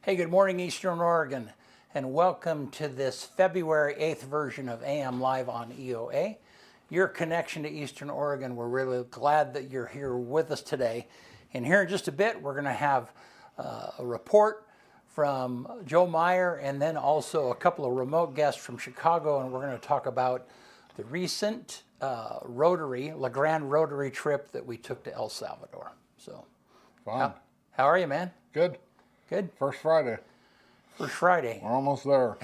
Hey, good morning, Eastern Oregon, and welcome to this February 8th version of AM Live on EOA. Your connection to Eastern Oregon, we're really glad that you're here with us today. And here in just a bit, we're going to have a report from Joe Meyer and then also a couple of remote guests from Chicago, and we're going to talk about the recent Rotary, Grande Rotary trip that we took to El Salvador. So, Fun. How are you, man? Good. Good. First Friday. First Friday. We're almost there.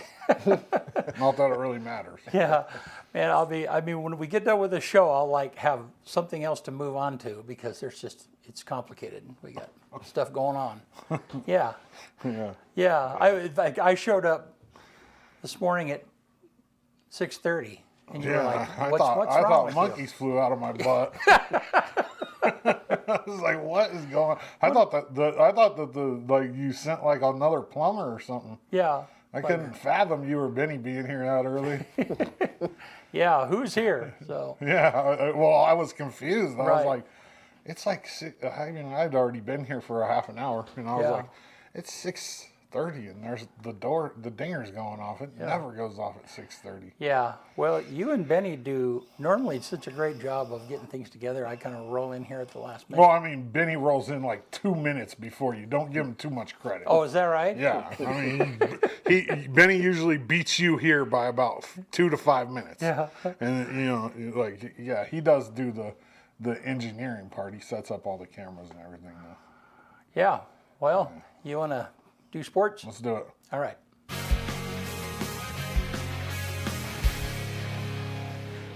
Not that it really matters. Yeah, man, when we get done with the show, I'll have something else to move on to because it's complicated. We got stuff going on. Yeah. I showed up this morning at 6:30, and you were like, what's wrong with you? I thought monkeys flew out of my butt. I was like, what is going on? I thought that you sent another plumber or something. Yeah. I couldn't fathom you or Benny being here that early. Yeah, who's here? So. Yeah, well, I was confused. I Right. was like, it's like, I'd already been here for a half an hour, and I was like, it's 6:30, and there's the dinger's going off. It never goes off at 6:30. Yeah, well, you and Benny do normally such a great job of getting things together. I kind of roll in here at the last minute. Well, I mean, Benny rolls in 2 minutes before you. Don't give him too much credit. Oh, is that right? Yeah, I mean, Benny usually beats you here by about 2 to 5 minutes. Yeah. And he does do the engineering part. He sets up all the cameras and everything. Yeah. Well, you want to do sports? Let's do it. All right.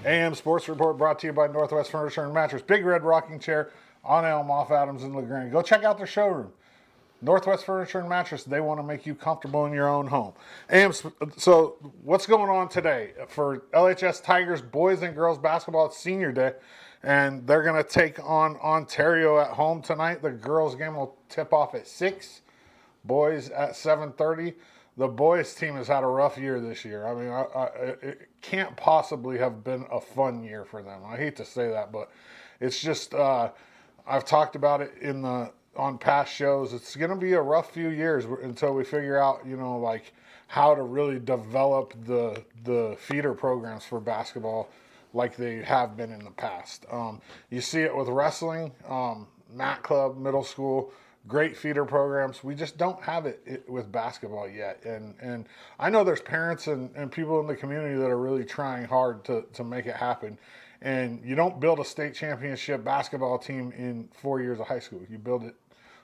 AM Sports Report brought to you by Northwest Furniture and Mattress. Big Red Rocking Chair on Elm off Adams in Grande. Go check out their showroom. Northwest Furniture and Mattress, they want to make you comfortable in your own home. So what's going on today? For LHS Tigers boys and girls basketball, it's senior day, and they're going to take on Ontario at home tonight. The girls game will tip off at 6, boys at 7:30. The boys team has had a rough year this year. I mean, it can't possibly have been a fun year for them. I hate to say that, but it's just, I've talked about it on past shows. It's going to be a rough few years until we figure out, how to really develop the feeder programs for basketball like they have been in the past. You see it with wrestling, Mat Club, middle school, great feeder programs. We just don't have it with basketball yet. And I know there's parents and people in the community that are really trying hard to make it happen. And you don't build a state championship basketball team in 4 years of high school. You build it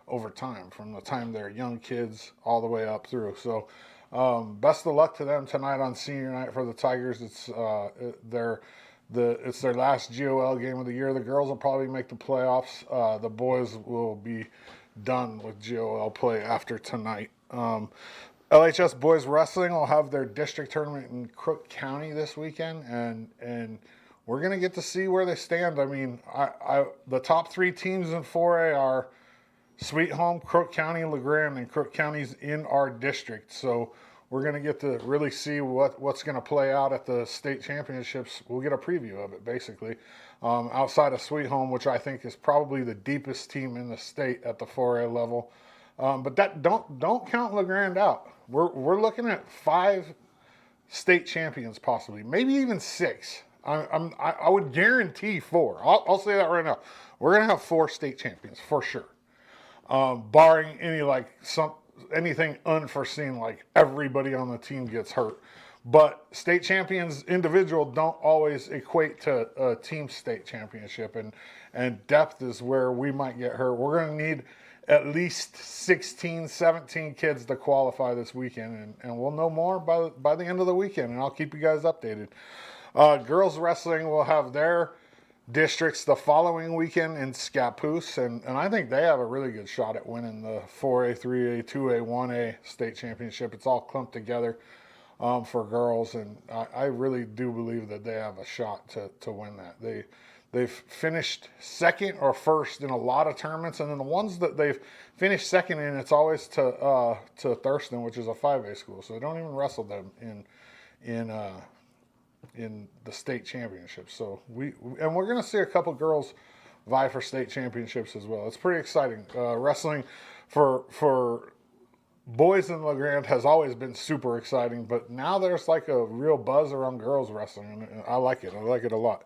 over time, from the time they're young kids all the way up through. So best of luck to them tonight on senior night for the Tigers. It's their last GOL game of the year. The girls will probably make the playoffs. The boys will be done with GOL play after tonight. LHS boys wrestling will have their district tournament in Crook County this weekend, and we're going to get to see where they stand. I mean, the top 3 teams in 4A are Sweet Home, Crook County, LeGrand, and Crook County's in our district. So we're going to get to really see what's going to play out at the state championships. We'll get a preview of it, basically. Outside of Sweet Home, which I think is probably the deepest team in the state at the 4A level. But that don't count LeGrand out. We're looking at 5 state champions possibly, maybe even 6. I would guarantee 4. I'll say that right now. We're gonna have 4 state champions for sure, barring anything unforeseen, like everybody on the team gets hurt. But state champions individual don't always equate to a team state championship, and depth is where we might get hurt. We're going to need at least 16, 17 kids to qualify this weekend, and we'll know more by the end of the weekend, and I'll keep you guys updated. Girls wrestling will have their districts the following weekend in Scappoose, and I think they have a really good shot at winning the 4A, 3A, 2A, 1A state championship. It's all clumped together for girls, and I really do believe that they have a shot to win that. They've finished second or first in a lot of tournaments, and then the ones that they've finished second in, it's always to Thurston, which is a 5A school. So they don't even wrestle them in the state championships. So we're going to see a couple girls vie for state championships as well. It's pretty exciting. Wrestling for boys in LeGrand has always been super exciting, but now there's like a real buzz around girls wrestling, and I like it. I like it a lot.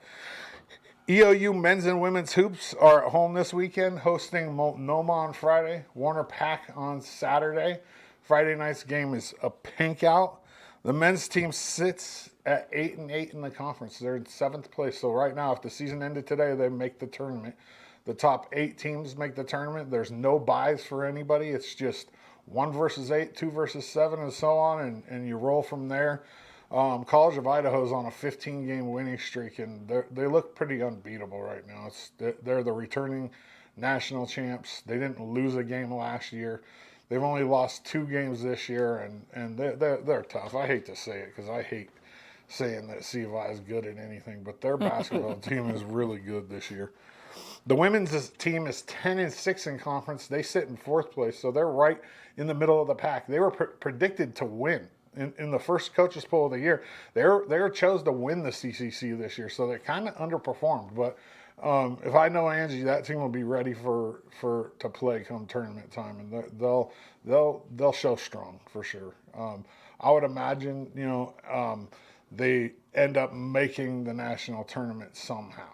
EOU men's and women's hoops are at home this weekend, hosting Multnomah on Friday, Warner Pack on Saturday. Friday night's game is a pink out. The men's team sits at 8-8 in the conference. They're in 7th place. So right now, if the season ended today, they make the tournament. The top 8 teams make the tournament. There's no buys for anybody. It's just 1 versus 8, 2 versus 7, and so on, and you roll from there. College of Idaho's on a 15-game winning streak, and they look pretty unbeatable right now. They're the returning national champs. They didn't lose a game last year. They've only lost 2 games this year, and they're tough. I hate to say it because I hate saying that CVI is good at anything, but their basketball team is really good this year. The women's team is 10-6 in conference. They sit in 4th place, so they're right in the middle of the pack. They were predicted to win in the first coaches poll of the year. They were chose to win the CCC this year, so they kind of underperformed. But if I know Angie, that team will be ready to play come tournament time, and they'll show strong for sure. I would imagine they end up making the national tournament somehow.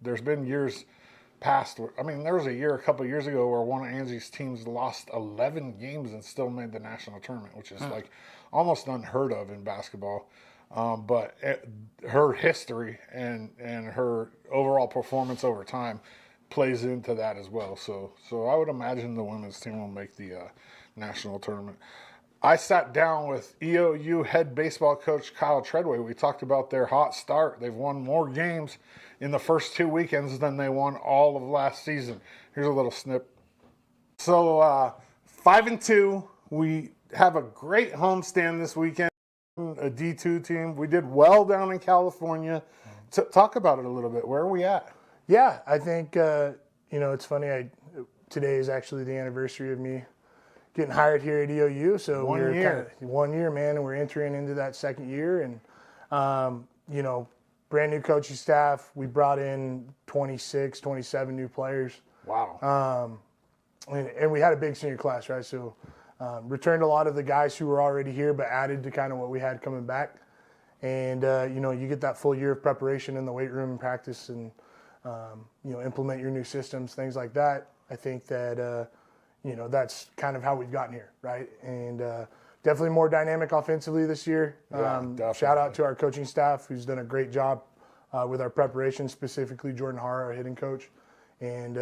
There's been years past. I mean, there was a couple of years ago where one of Angie's teams lost 11 games and still made the national tournament, which is like almost unheard of in basketball. But her history and her overall performance over time plays into that as well. So I would imagine the women's team will make the national tournament. I sat down with EOU head baseball coach Kyle Treadway. We talked about their hot start. They've won more games in the first 2 weekends than they won all of last season. Here's a little snip. So 5-2. We have a great homestand this weekend. A D2 team. We did well down in California. Talk about it a little bit. Where are we at? Yeah, I think it's funny. Today is actually the anniversary of me getting hired here at EOU. So we're kind of 1 year, man, and we're entering into that second year. And brand new coaching staff. We brought in 26, 27 new players. Wow. And we had a big senior class, right? So returned a lot of the guys who were already here, but added to kind of what we had coming back. And, you get that full year of preparation in the weight room and practice and, implement your new systems, things like that. I think that, that's kind of how we've gotten here, right? And definitely more dynamic offensively this year. Shout out to our coaching staff who's done a great job with our preparation, specifically Jordan Hara, our hitting coach. And,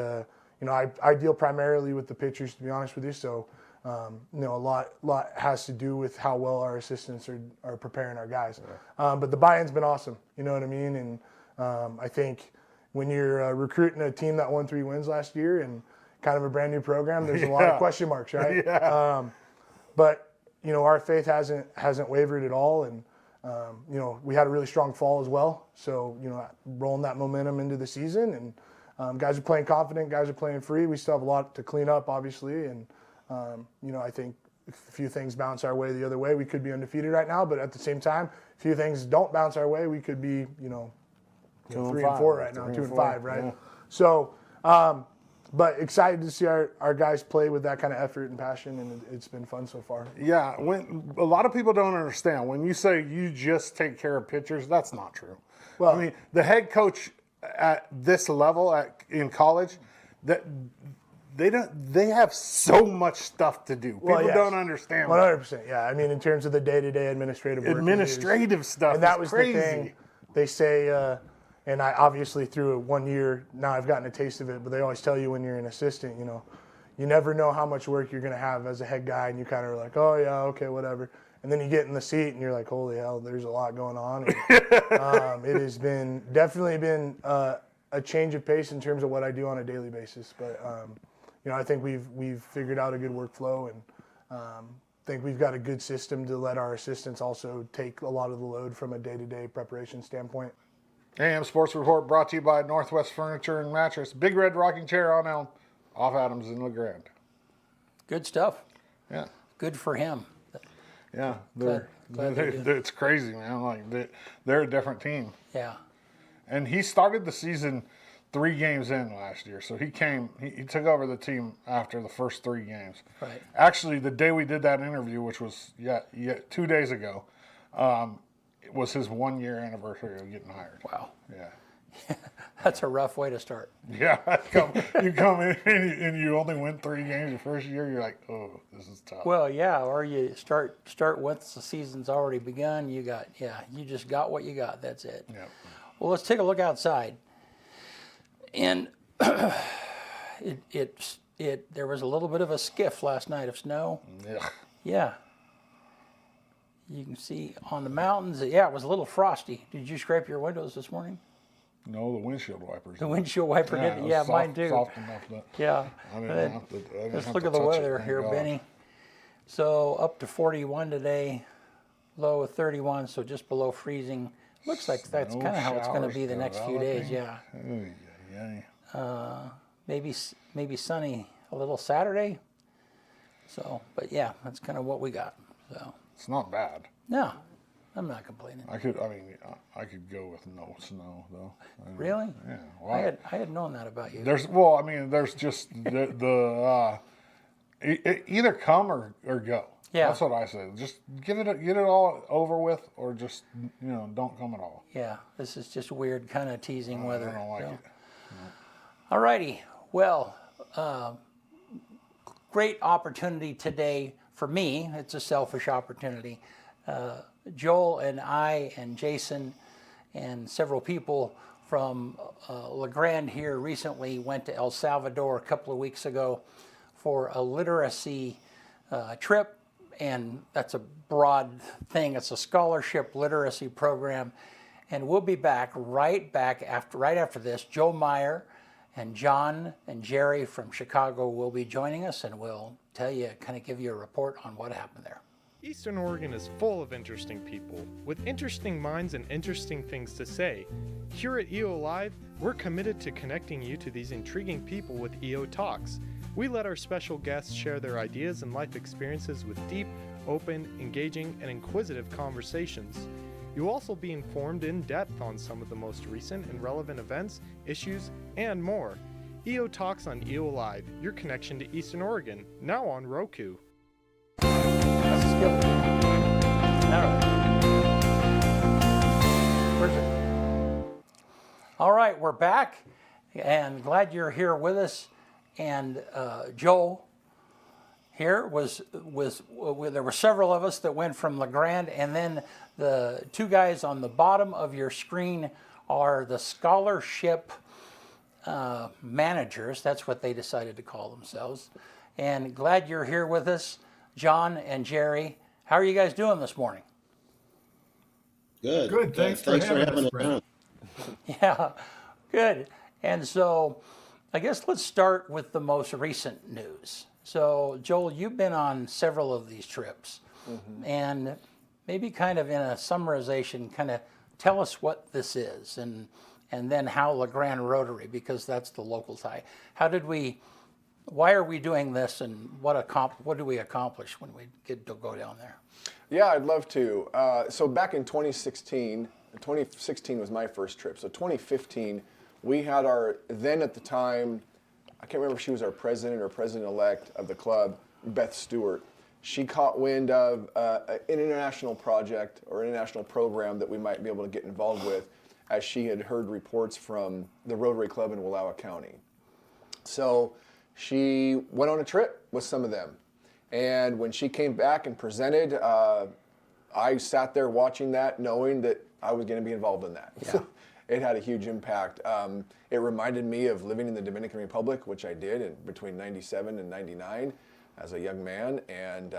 I deal primarily with the pitchers, to be honest with you. So, a lot has to do with how well our assistants are preparing our guys. But the buy-in's been awesome, you know what I mean? And I think when you're recruiting a team that won 3 wins last year and kind of a brand new program, there's a lot of question marks, right? But our faith hasn't wavered at all, and we had a really strong fall as well. So rolling that momentum into the season, and guys are playing confident, guys are playing free. We still have a lot to clean up, obviously, and I think if a few things bounce our way the other way, we could be undefeated right now. But at the same time, if a few things don't bounce our way, we could be 3-4 right now, 2-5, right? Yeah. So. But excited to see our guys play with that kind of effort and passion, and it's been fun so far. Yeah, when a lot of people don't understand, when you say you just take care of pitchers, that's not true. Well, I mean, the head coach at this level in college, they have so much stuff to do. People don't understand. 100%. Yeah, I mean, in terms of the day-to-day administrative work, stuff, and that was crazy. The thing. They say. And I obviously through 1 year now I've gotten a taste of it, but they always tell you when you're an assistant, you never know how much work you're going to have as a head guy, and you kind of are like, oh yeah, okay, whatever. And then you get in the seat and you're like, holy hell, there's a lot going on. And, it has definitely been a change of pace in terms of what I do on a daily basis. But I think we've figured out a good workflow, and think we've got a good system to let our assistants also take a lot of the load from a day-to-day preparation standpoint. AM Sports Report brought to you by Northwest Furniture and Mattress. Big Red Rocking Chair on Elm, off Adams in LeGrand. Good stuff. Yeah. Good for him. Yeah. It's crazy, man. Like they're a different team. Yeah. And he started the season 3 games in last year. So he took over the team after the first 3 games. Right. Actually, the day we did that interview, which was 2 days ago, it was his 1-year anniversary of getting hired. Wow. Yeah. That's a rough way to start. Yeah, you come in and you only win 3 games your first year. You're like, oh, this is tough. Well, yeah, or you start once the season's already begun. You just got what you got. That's it. Yeah. Well, let's take a look outside. And there was a little bit of a skiff last night of snow. Yeah. Yeah. You can see on the mountains. Yeah, it was a little frosty. Did you scrape your windows this morning? No, the windshield wipers. The windshield wiper Yeah, did. it was Yeah, soft, mine too. Soft enough that Yeah. I didn't have to. Let's have look to at the touch it, weather thank here, God. Benny. So up to 41 today, low of 31, so just below freezing. Looks like that's No kind of how it's going to showers be the next few days. Yeah. Yeah. Maybe sunny a little Saturday. So, but yeah, that's kind of what we got. So It's not bad. no, I'm not complaining. I could go with no snow though. Really? Yeah. Well, I had known that about you. there's just either come or go. Yeah. That's what I say. Just get it all over with, or just don't come at all. Yeah, this is just weird kind of teasing weather. I don't like it. All righty. Well, great opportunity today for me. It's a selfish opportunity. Joel and I and Jason and several people from Grande here recently went to El Salvador a couple of weeks ago for a literacy trip. And that's a broad thing. It's a scholarship literacy program. And we'll be back right after this. Joe Meyer and John and Jerry from Chicago will be joining us, and we'll give you a report on what happened there. Eastern Oregon is full of interesting people, with interesting minds and interesting things to say. Here at EO Live, we're committed to connecting you to these intriguing people with EO Talks. We let our special guests share their ideas and life experiences with deep, open, engaging, and inquisitive conversations. You'll also be informed in depth on some of the most recent and relevant events, issues, and more. EO Talks on EO Live, your connection to Eastern Oregon, now on Roku. That's a skill. All right. Where's it? All right, we're back, and glad you're here with us. And Joel here there were several of us that went from Grande, and then the 2 guys on the bottom of your screen are the scholarship managers. That's what they decided to call themselves. And glad you're here with us, John and Jerry. How are you guys doing this morning? Good. Good. Thanks for having us, Brent. Yeah, good. And so I guess let's start with the most recent news. So, Joel, you've been on several of these trips, and maybe kind of in a summarization, kind of tell us what this is, and then how Grande Rotary, because that's the local tie. Why are we doing this, and what do we accomplish when we get to go down there? Yeah, I'd love to. So back in 2016 was my first trip. So 2015, we had our, then at the time, I can't remember if she was our president or president-elect of the club, Beth Stewart. She caught wind of an international project or international program that we might be able to get involved with, as she had heard reports from the Rotary Club in Wallowa County. So she went on a trip with some of them. And when she came back and presented, I sat there watching that, knowing that I was going to be involved in that. Yeah. It had a huge impact. It reminded me of living in the Dominican Republic, which I did between 97 and 99 as a young man. And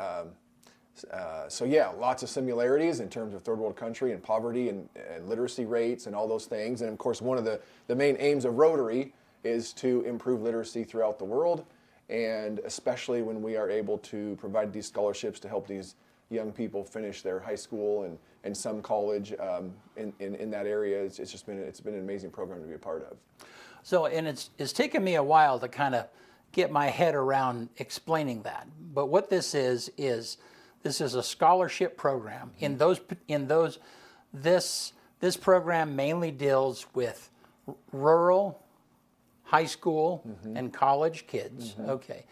so yeah, lots of similarities in terms of third world country and poverty and literacy rates and all those things. And of course, one of the main aims of Rotary is to improve literacy throughout the world, and especially when we are able to provide these scholarships to help these young people finish their high school and some college in that area. It's been an amazing program to be a part of. So, and it's taken me a while to kind of get my head around explaining that. But what this is this is a scholarship program. This program mainly deals with rural high school and college kids, okay,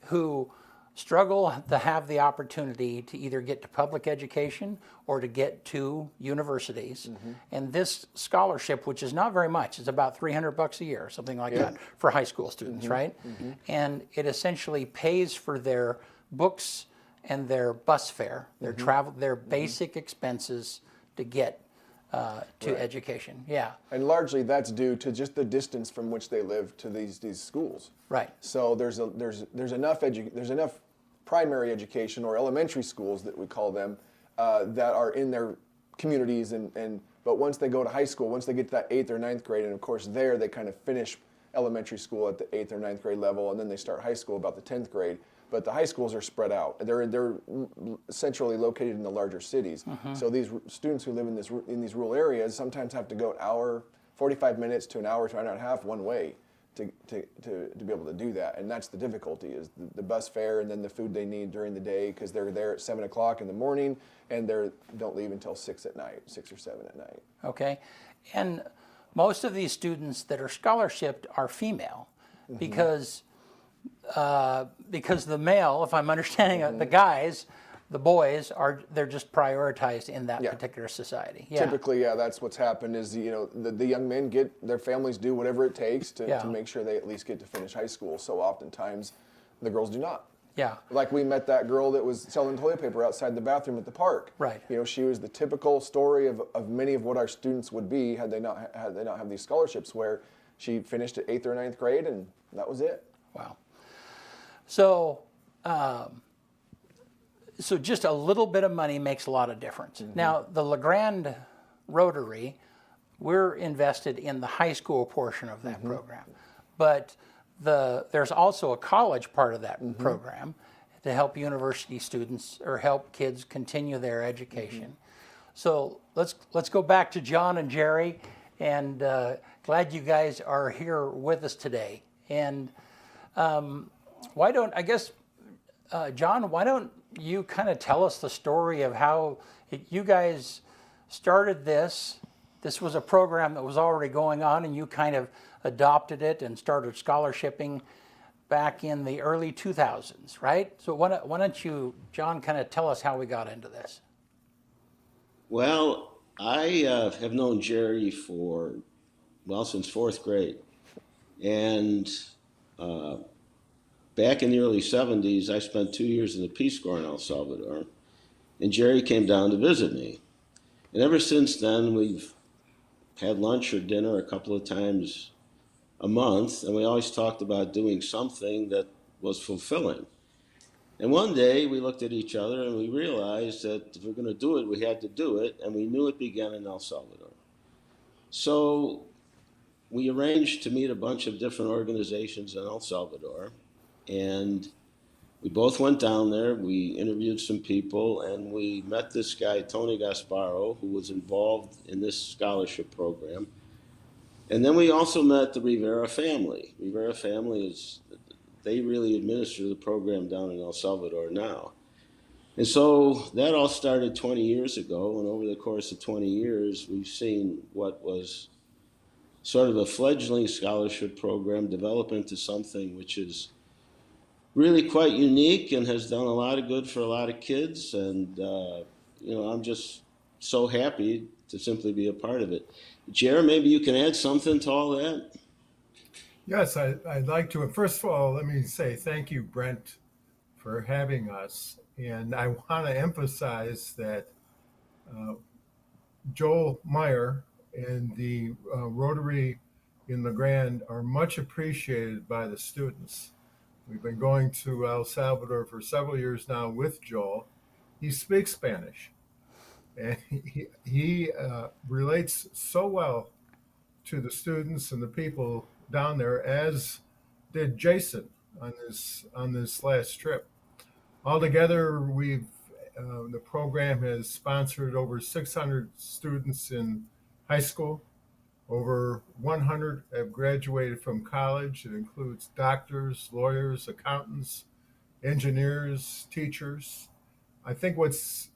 who struggle to have the opportunity to either get to public education or to get to universities. And this scholarship, which is not very much, is about $300 a year, something like that, for high school students, right? And it essentially pays for their books and their bus fare, their travel, their basic expenses to get to education. Yeah. And largely that's due to just the distance from which they live to these schools. Right. So there's enough primary education or elementary schools that we call them that are in their communities but once they go to high school, once they get to that 8th or 9th grade, and of course there they kind of finish elementary school at the 8th or 9th grade level, and then they start high school about the 10th grade. But the high schools are spread out. They're centrally located in the larger cities. So these students who live in these rural areas sometimes have to go an hour, 45 minutes to an hour and a half one way to be able to do that. And that's the difficulty, is the bus fare and then the food they need during the day, because they're there at 7 o'clock in the morning and they don't leave until 6 at night, 6 or 7 at night. Okay. And most of these students that are scholarshiped are female because the male, if I'm understanding it, the guys, the boys they're just prioritized in that particular society. Yeah. Typically, that's what's happened is, the young men their families do whatever it takes to make sure they at least get to finish high school. So oftentimes the girls do not. Yeah. Like we met that girl that was selling toilet paper outside the bathroom at the park. Right. She was the typical story of many of what our students would be had they not have these scholarships, where she finished at 8th or 9th grade and that was it. Wow. So, so just a little bit of money makes a lot of difference. Now, the Grande Rotary, we're invested in the high school portion of that program, but there's also a college part of that program to help university students or help kids continue their education. So let's go back to John and Jerry, and glad you guys are here with us today. And why don't, I guess, John, why don't you kind of tell us the story of how you guys started this? This was a program that was already going on, and you kind of adopted it and started scholarshiping back in the early 2000s, right? So why don't you, John, kind of tell us how we got into this? Well, I have known Jerry since 4th grade. And back in the early 70s, I spent 2 years in the Peace Corps in El Salvador, and Jerry came down to visit me. And ever since then, we've had lunch or dinner a couple of times a month, and we always talked about doing something that was fulfilling. And one day we looked at each other and we realized that if we're going to do it, we had to do it, and we knew it began in El Salvador. So we arranged to meet a bunch of different organizations in El Salvador, and we both went down there. We interviewed some people, and we met this guy, Tony Gasparo, who was involved in this scholarship program. And then we also met the Rivera family. Rivera family they really administer the program down in El Salvador now. And so that all started 20 years ago, and over the course of 20 years, we've seen what was sort of a fledgling scholarship program develop into something which is really quite unique and has done a lot of good for a lot of kids. And, I'm just so happy to simply be a part of it. Jared, maybe you can add something to all that? Yes, I'd like to. First of all, let me say thank you, Brent, for having us. And I want to emphasize that Joel Meyer and the Rotary in the Grande are much appreciated by the students. We've been going to El Salvador for several years now with Joel. He speaks Spanish, and he relates so well to the students and the people down there, as did Jason on this last trip. Altogether, the program has sponsored over 600 students in high school. Over 100 have graduated from college. It includes doctors, lawyers, accountants, engineers, teachers. I think what's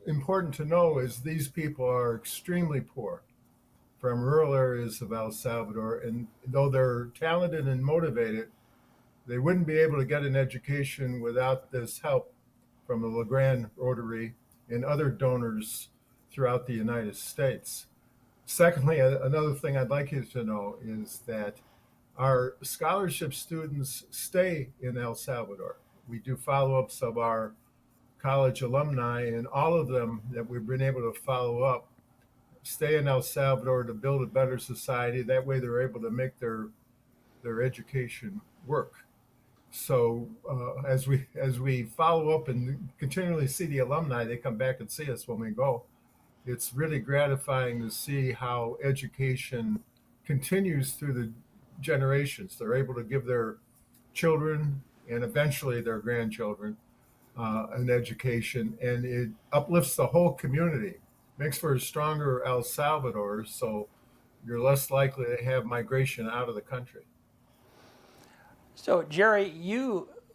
important to know is these people are extremely poor. from rural areas of El Salvador. And though they're talented and motivated, they wouldn't be able to get an education without this help from the Grande Rotary and other donors throughout the United States. Secondly, another thing I'd like you to know is that our scholarship students stay in El Salvador. We do follow-ups of our college alumni, and all of them that we've been able to follow up stay in El Salvador to build a better society. That way they're able to make their education work. So as we follow up and continually see the alumni, they come back and see us when we go. It's really gratifying to see how education continues through the generations. They're able to give their children and eventually their grandchildren an education, and it uplifts the whole community, makes for a stronger El Salvador, so you're less likely to have migration out of the country. So Jerry,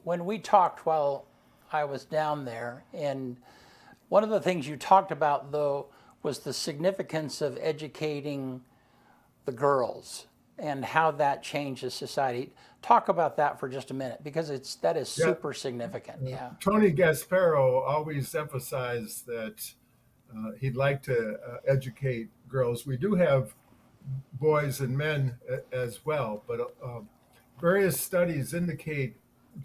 when we talked while I was down there, and one of the things you talked about though was the significance of educating the girls and how that changes society. Talk about that for just a minute, because that is super significant. Yeah. Tony Gasparo always emphasized that he'd like to educate girls. We do have boys and men as well, but various studies indicate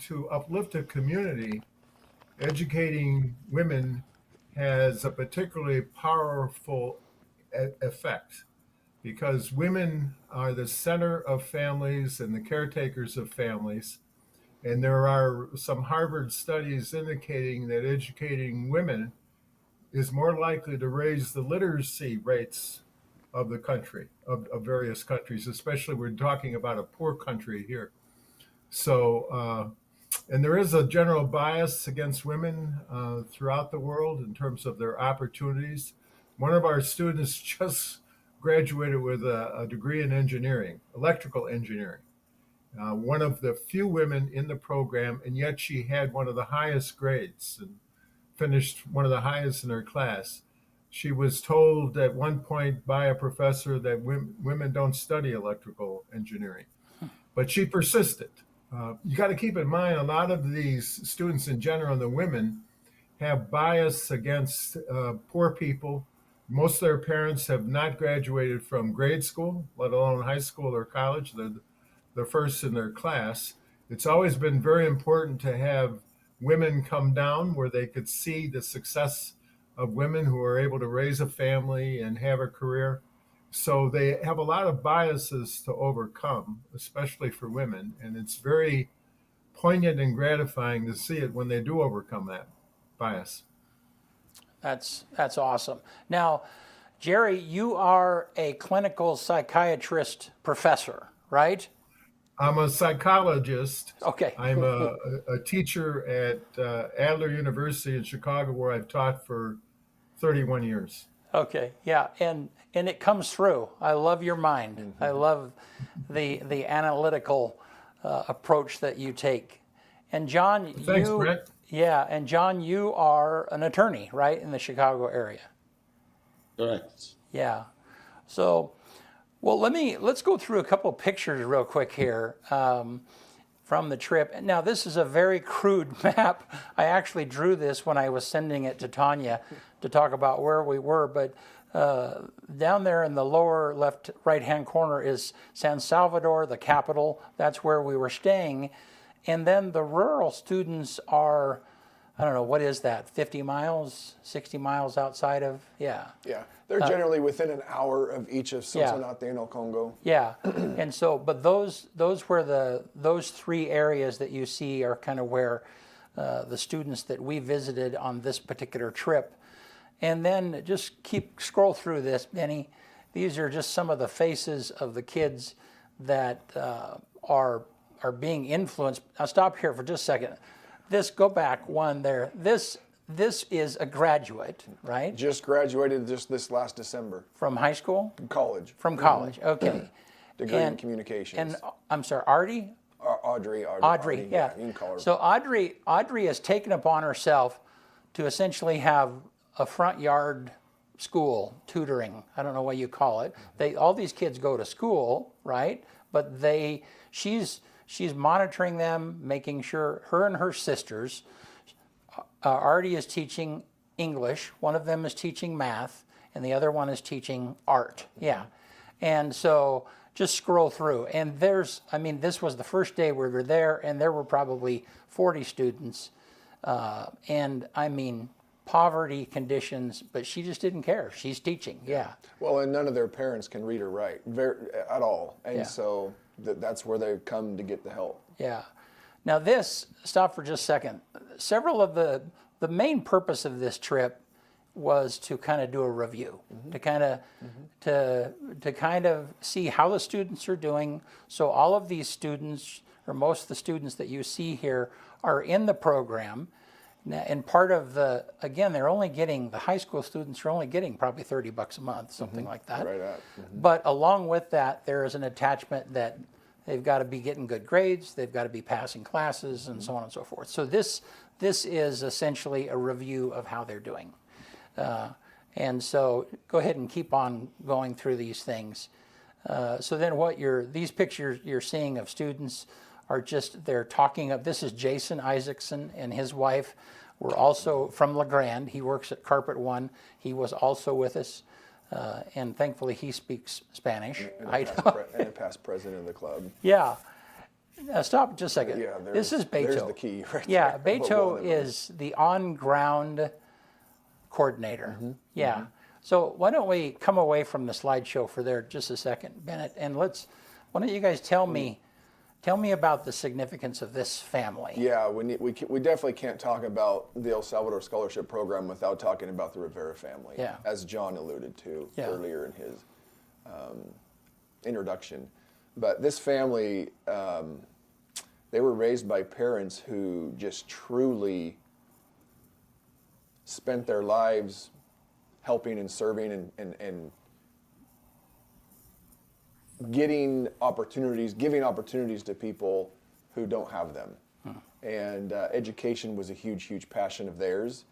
to uplift a community, educating women has a particularly powerful effect, because women are the center of families and the caretakers of families. And there are some Harvard studies indicating that educating women is more likely to raise the literacy rates of the country, of various countries, especially we're talking about a poor country here. So, and there is a general bias against women throughout the world in terms of their opportunities. One of our students just graduated with a degree in engineering, electrical engineering. One of the few women in the program, and yet she had one of the highest grades and finished one of the highest in her class. She was told at one point by a professor that women don't study electrical engineering, but she persisted. You got to keep in mind, a lot of these students in general, the women, have bias against poor people. Most of their parents have not graduated from grade school, let alone high school or college. They're the first in their class. It's always been very important to have women come down where they could see the success of women who are able to raise a family and have a career. So they have a lot of biases to overcome, especially for women. And it's very poignant and gratifying to see it when they do overcome that bias. That's awesome. Now, Jerry, you are a clinical psychiatrist professor, right? I'm a psychologist. Okay. I'm a teacher at Adler University in Chicago, where I've taught for 31 years. Okay, yeah, and it comes through. I love your mind. Mm-hmm. I love the analytical approach that you take. And John, thanks, Brett. Yeah, and John, you are an attorney, right, in the Chicago area? Correct. Yeah. So, well, let's go through a couple of pictures real quick here from the trip. Now, this is a very crude map. I actually drew this when I was sending it to Tanya to talk about where we were, but down there in the lower left right-hand corner is San Salvador, the capital. That's where we were staying. And then the rural students are, I don't know, what is that, 50 miles, 60 miles outside of, yeah. Yeah, they're generally within an hour of each of Sonsonate and Ocongo. Yeah, and so, but those three areas that you see are kind of where the students that we visited on this particular trip. And then just scroll through this, Benny. These are just some of the faces of the kids that are being influenced. I'll stop here for just a second. Go back one there. This is a graduate, right? Just graduated just this last December. From high school? College. From college, okay. Degree in communications. And I'm sorry, Artie? Audrey, yeah. You can call her. So Audrey has taken upon herself to essentially have a front yard school, tutoring, I don't know what you call it. All these kids go to school, right? But she's monitoring them, making sure her and her sisters, Artie is teaching English, one of them is teaching math, and the other one is teaching art. Yeah. And so just scroll through. And this was the first day we were there, and there were probably 40 students. And poverty conditions, but she just didn't care. She's teaching. Yeah. Well, and none of their parents can read or write at all. And so that's where they come to get the help. Yeah. Now stop for just a second. Several of the main purpose of this trip was to kind of do a review, to kind of see how the students are doing. So all of these students, or most of the students that you see here, are in the program. And part of the high school students are only getting probably $30 a month, something like that. Right at. But along with that, there is an attachment that they've got to be getting good grades, they've got to be passing classes, and so on and so forth. So this is essentially a review of how they're doing. And so go ahead and keep on going through these things. So then these pictures you're seeing of students are they're talking of, this is Jason Isaacson and his wife. We're also from Grande. He works at Carpet One. He was also with us. And thankfully he speaks Spanish. And a past president of the club. Yeah. Stop just a second. Yeah, this is Beto. There's the key right Yeah, there. Beto is the on-ground coordinator. Yeah. So why don't we come away from the slideshow for there just a second, Bennett, and why don't you guys tell me about the significance of this family. Yeah, we definitely can't talk about the El Salvador Scholarship Program without talking about the Rivera family, as John alluded to earlier in his introduction. But this family, they were raised by parents who just truly spent their lives helping and serving and giving opportunities to people who don't have them. And education was a huge, huge passion of theirs,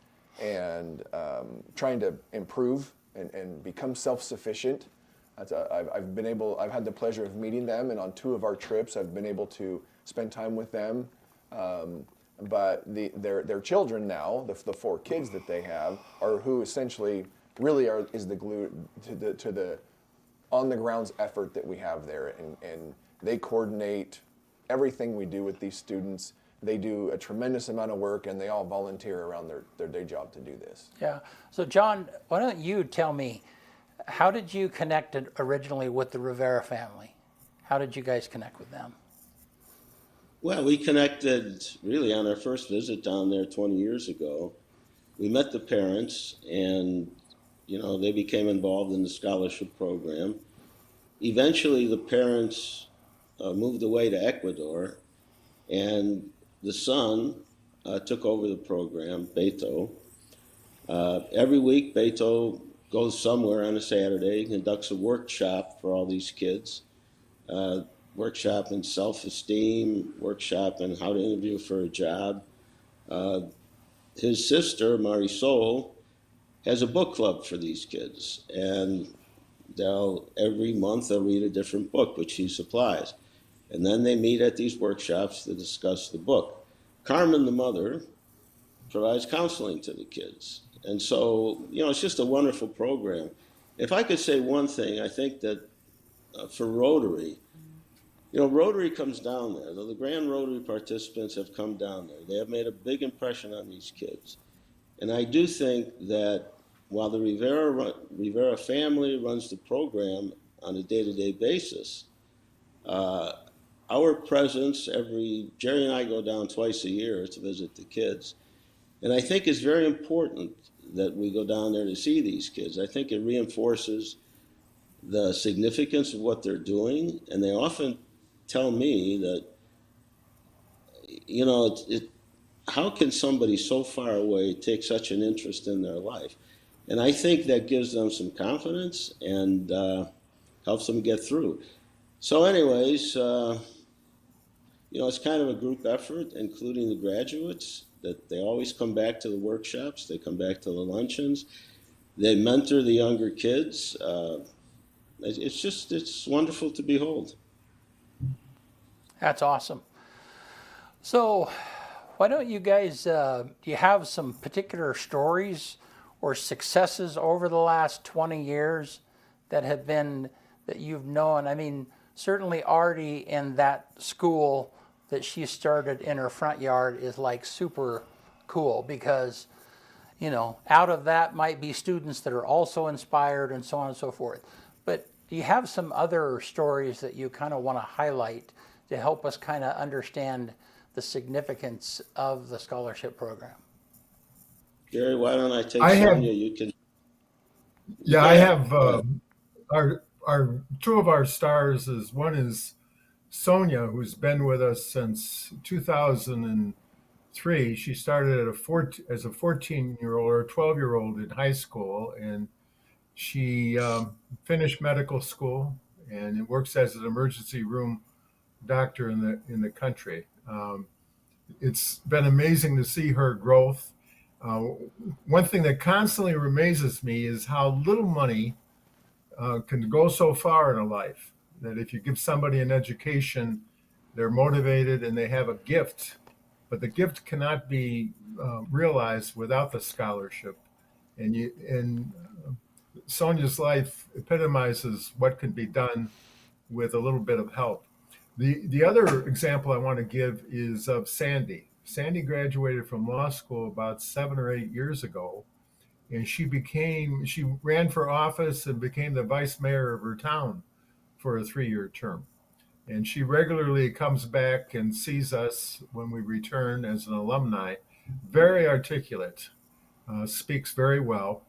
and trying to improve and become self-sufficient. I've had the pleasure of meeting them, and on 2 of our trips, I've been able to spend time with them. But their children now, the 4 kids that they have, are who essentially really is the glue to the on the grounds effort that we have there, and they coordinate everything we do with these students. They do a tremendous amount of work, and they all volunteer around their day job to do this. Yeah. So John, why don't you tell me, how did you connect originally with the Rivera family? How did you guys connect with them? Well, we connected really on our first visit down there 20 years ago. We met the parents, and they became involved in the scholarship program. Eventually, the parents moved away to Ecuador, and the son took over the program, Beto. Every week, Beto goes somewhere on a Saturday, conducts a workshop for all these kids, workshop in self-esteem, workshop in how to interview for a job. His sister, Marisol, has a book club for these kids, and every month they'll read a different book which he supplies, and then they meet at these workshops to discuss the book. Carmen, the mother, provides counseling to the kids, and so it's just a wonderful program. If I could say one thing, I think that for Rotary, Rotary comes down there. The Grande Rotary participants have come down there. They have made a big impression on these kids. And I do think that while the Rivera family runs the program on a day-to-day basis, our presence Jerry and I go down twice a year to visit the kids. And I think it's very important that we go down there to see these kids. I think it reinforces the significance of what they're doing. And they often tell me that, how can somebody so far away take such an interest in their life? And I think that gives them some confidence and helps them get through. So anyways, it's kind of a group effort, including the graduates, that they always come back to the workshops, they come back to the luncheons. They mentor the younger kids. It's wonderful to behold. That's awesome. So, why don't you guys, do you have some particular stories or successes over the last 20 years that have been, that you've known? I mean, certainly Artie in that school that she started in her front yard is like super cool because, you know, out of that might be students that are also inspired and so on and so forth. But do you have some other stories that you kind of want to highlight to help us kind of understand the significance of the scholarship program? Gary, why don't I take I have- Sonia? You can. Yeah, I have our two of our stars. Is one is Sonia, who's been with us since 2003. She started as a 14-year-old or 12-year-old in high school, and she finished medical school and works as an emergency room doctor in the country. It's been amazing to see her growth. One thing that constantly amazes me is how little money can go so far in a life. That if you give somebody an education, they're motivated and they have a gift, but the gift cannot be realized without the scholarship. And Sonia's life epitomizes what can be done with a little bit of help. The other example I want to give is of Sandy. Sandy graduated from law school about 7 or 8 years ago, and she ran for office and became the vice mayor of her town for a 3-year term. And she regularly comes back and sees us when we return as an alumni. Very articulate, speaks very well.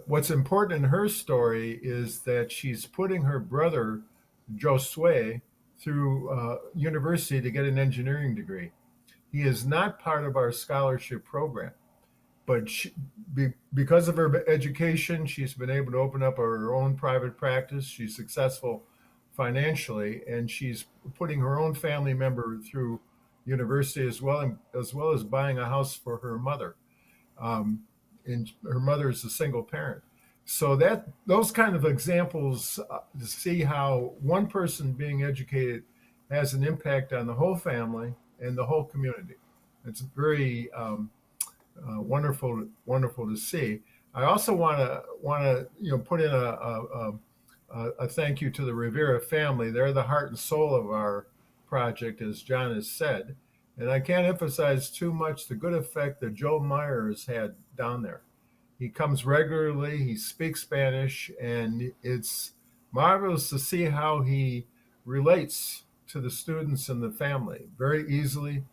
What's important in her story is that she's putting her brother, Josue, through university to get an engineering degree. He is not part of our scholarship program, but because of her education, she's been able to open up her own private practice. She's successful financially, and she's putting her own family member through university as well as buying a house for her mother. And her mother is a single parent. So those kind of examples to see how one person being educated has an impact on the whole family and the whole community. It's very wonderful to see. I also want to put in a thank you to the Rivera family. They're the heart and soul of our project, as John has said. And I can't emphasize too much the good effect that Joe Meyer has had down there. He comes regularly, he speaks Spanish, and it's marvelous to see how he relates to the students and the family very easily.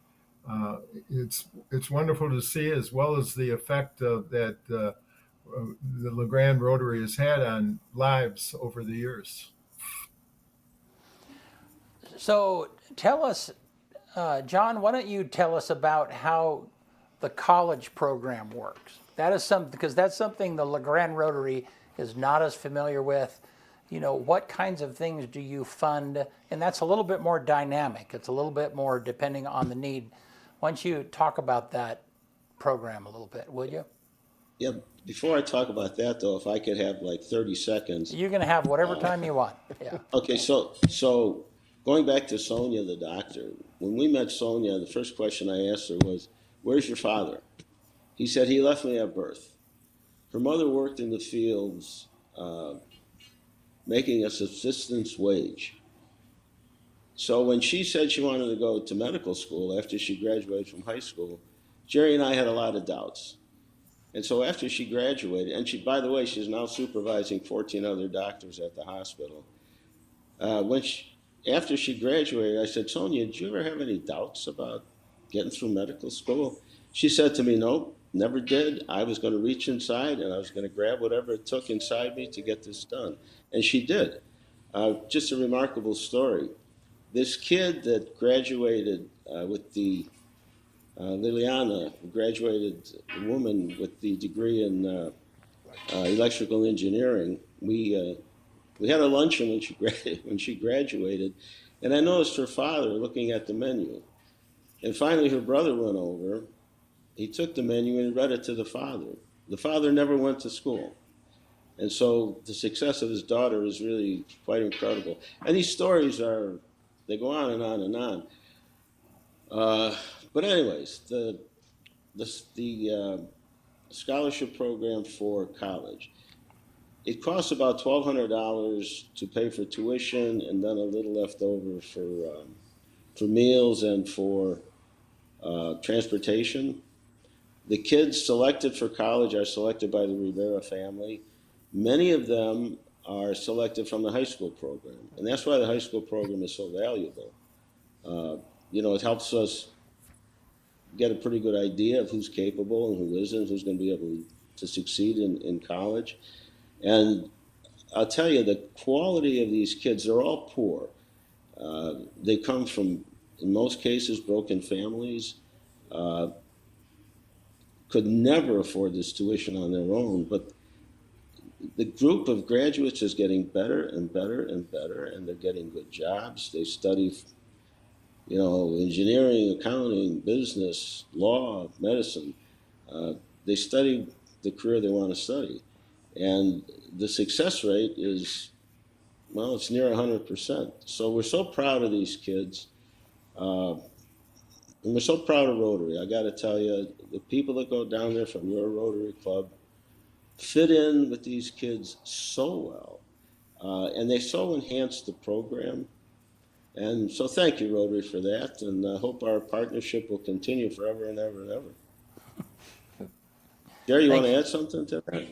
It's wonderful to see, as well as the effect that the Grande Rotary has had on lives over the years. So tell us, John, why don't you tell us about how the college program works? That is because that's something the Grande Rotary is not as familiar with. You know, what kinds of things do you fund? And that's a little bit more dynamic. It's a little bit more depending on the need. Why don't you talk about that program a little bit, would you? Yeah, before I talk about that, though, if I could have like 30 seconds. You're going to have whatever time you want. Yeah. Okay, so going back to Sonia, the doctor, when we met Sonia, the first question I asked her was, "Where's your father?" He said, "He left me at birth." Her mother worked in the fields, making a subsistence wage. So when she said she wanted to go to medical school after she graduated from high school, Jerry and I had a lot of doubts. And so after she graduated, and by the way, she's now supervising 14 other doctors at the hospital. After she graduated, I said, "Sonia, did you ever have any doubts about getting through medical school?" She said to me, "Nope, never did. I was going to reach inside and I was going to grab whatever it took inside me to get this done." And she did. Just a remarkable story. This kid that graduated with the Liliana, graduated, a woman with the degree in electrical engineering. We had a luncheon when she graduated, and I noticed her father looking at the menu. And finally, her brother went over. He took the menu and read it to the father. The father never went to school. And so the success of his daughter is really quite incredible. And these stories they go on and on and on. But anyways, the scholarship program for college, it costs about $1,200 to pay for tuition, and then a little left over for meals and for transportation. The kids selected for college are selected by the Rivera family. Many of them are selected from the high school program, and that's why the high school program is so valuable. It helps us get a pretty good idea of who's capable and who isn't, who's going to be able to succeed in college. And I'll tell you, the quality of these kids, they're all poor. They come from, in most cases, broken families, could never afford this tuition on their own. But the group of graduates is getting better and better and better, and they're getting good jobs. They study, engineering, accounting, business, law, medicine. They study the career they want to study. And the success rate is, it's near 100%. So we're so proud of these kids. And we're so proud of Rotary. I got to tell you, the people that go down there from your Rotary Club fit in with these kids so well. And they so enhance the program. And so thank you, Rotary, for that. And I hope our partnership will continue forever and ever and ever. Jerry, you want to add something to that?